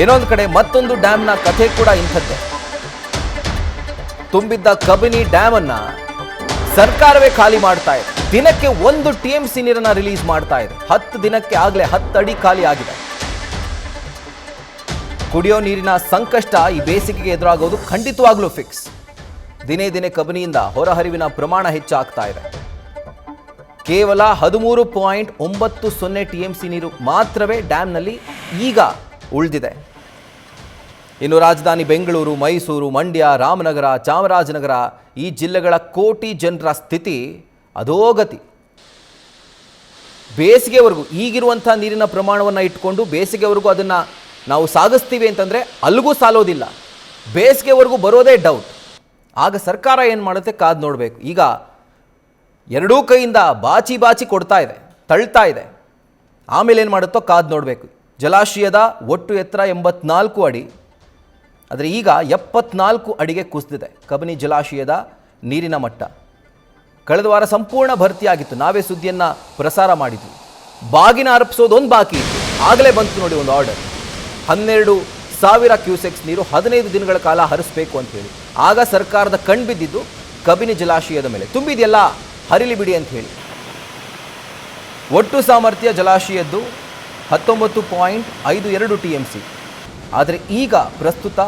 ಇನ್ನೊಂದು ಕಡೆ ಮತ್ತೊಂದು ಡ್ಯಾಮ್ನ ಕಥೆ ಕೂಡ ಇಂಥದ್ದೇ. ತುಂಬಿದ್ದ ಕಬಿನಿ ಡ್ಯಾಮ್ ಅನ್ನ ಸರ್ಕಾರವೇ ಖಾಲಿ ಮಾಡ್ತಾ ಇದೆ. ದಿನಕ್ಕೆ 1 TMC ನೀರನ್ನ ರಿಲೀಸ್ ಮಾಡ್ತಾ ಇದೆ. 10 ದಿನಕ್ಕೆ ಆಗಲೇ 10 ಅಡಿ ಖಾಲಿ ಆಗಿದೆ. ಕುಡಿಯೋ ನೀರಿನ ಸಂಕಷ್ಟ ಈ ಬೇಸಿಗೆಗೆ ಎದುರಾಗೋದು ಖಂಡಿತವಾಗ್ಲೂ ಫಿಕ್ಸ್. ದಿನೇ ದಿನೇ ಕಬಿನಿಯಿಂದ ಹೊರಹರಿವಿನ ಪ್ರಮಾಣ ಹೆಚ್ಚಾಗ್ತಾ ಇದೆ. ಕೇವಲ 13.90 TMC ನೀರು ಮಾತ್ರವೇ ಡ್ಯಾಮ್ನಲ್ಲಿ ಈಗ ಉಳಿದಿದೆ. ಇನ್ನು ರಾಜಧಾನಿ ಬೆಂಗಳೂರು, ಮೈಸೂರು, ಮಂಡ್ಯ, ರಾಮನಗರ, ಚಾಮರಾಜನಗರ ಈ ಜಿಲ್ಲೆಗಳ ಕೋಟಿ ಜನರ ಸ್ಥಿತಿ ಅಧೋಗತಿ. ಬೇಸಿಗೆವರೆಗೂ ಈಗಿರುವಂಥ ನೀರಿನ ಪ್ರಮಾಣವನ್ನು ಇಟ್ಕೊಂಡು ಬೇಸಿಗೆವರೆಗೂ ಅದನ್ನು ನಾವು ಸಾಗಿಸ್ತೀವಿ ಅಂತಂದರೆ ಅಲ್ಲಿಗೂ ಸಾಲೋದಿಲ್ಲ. ಬೇಸಿಗೆವರೆಗೂ ಬರೋದೇ ಡೌಟ್. ಆಗ ಸರ್ಕಾರ ಏನು ಮಾಡುತ್ತೆ ಕಾದು ನೋಡಬೇಕು. ಈಗ ಎರಡೂ ಕೈಯಿಂದ ಬಾಚಿ ಬಾಚಿ ಕೊಡ್ತಾ ಇದೆ, ತಳ್ತಾ ಇದೆ. ಆಮೇಲೆ ಏನು ಮಾಡುತ್ತೋ ಕಾದು ನೋಡಬೇಕು. ಜಲಾಶಯದ ಒಟ್ಟು ಎತ್ತರ 84 ಅಡಿ, ಆದರೆ ಈಗ 74 ಅಡಿಗೆ ಕುಸಿದಿದೆ ಕಬಿನಿ ಜಲಾಶಯದ ನೀರಿನ ಮಟ್ಟ. ಕಳೆದ ವಾರ ಸಂಪೂರ್ಣ ಭರ್ತಿಯಾಗಿತ್ತು. ನಾವೇ ಸುದ್ದಿಯನ್ನು ಪ್ರಸಾರ ಮಾಡಿದ್ವಿ. ಬಾಗಿನ ಅರ್ಪಿಸೋದೊಂದು ಬಾಕಿ ಇತ್ತು. ಆಗಲೇ ಬಂತು ನೋಡಿ ಒಂದು ಆರ್ಡರ್, 12,000 ಕ್ಯೂಸೆಕ್ಸ್ ನೀರು 15 ದಿನಗಳ ಕಾಲ ಹರಿಸಬೇಕು ಅಂತ ಹೇಳಿ. ಆಗ ಸರ್ಕಾರದ ಕಣ್ಬಿದ್ದಿದ್ದು ಕಬಿನಿ ಜಲಾಶಯದ ಮೇಲೆ. ತುಂಬಿದೆಯಲ್ಲ, ಹರಿಲಿ ಬಿಡಿ ಅಂತ ಹೇಳಿ. ಒಟ್ಟು ಸಾಮರ್ಥ್ಯ ಜಲಾಶಯದ್ದು 19.52 TMC. ಆದರೆ ಈಗ ಪ್ರಸ್ತುತ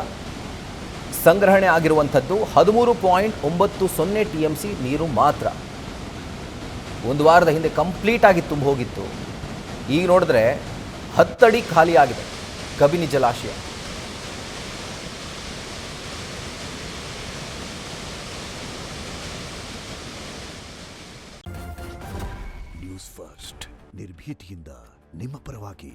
ಸಂಗ್ರಹಣೆ ಆಗಿರುವಂಥದ್ದು 13.90 TMC ನೀರು ಮಾತ್ರ. ಒಂದು ವಾರದ ಹಿಂದೆ ಕಂಪ್ಲೀಟ್ ಆಗಿ ತುಂಬ ಹೋಗಿತ್ತು. ಈಗ ನೋಡಿದ್ರೆ 10 ಅಡಿ ಖಾಲಿ ಆಗಿದೆ ಕಬಿನಿ ಜಲಾಶಯ. ನ್ಯೂಸ್ ಫಸ್ಟ್ ನಿರ್ಭೀತಿಯಿಂದ ನಿಮ್ಮ ಪರವಾಗಿ.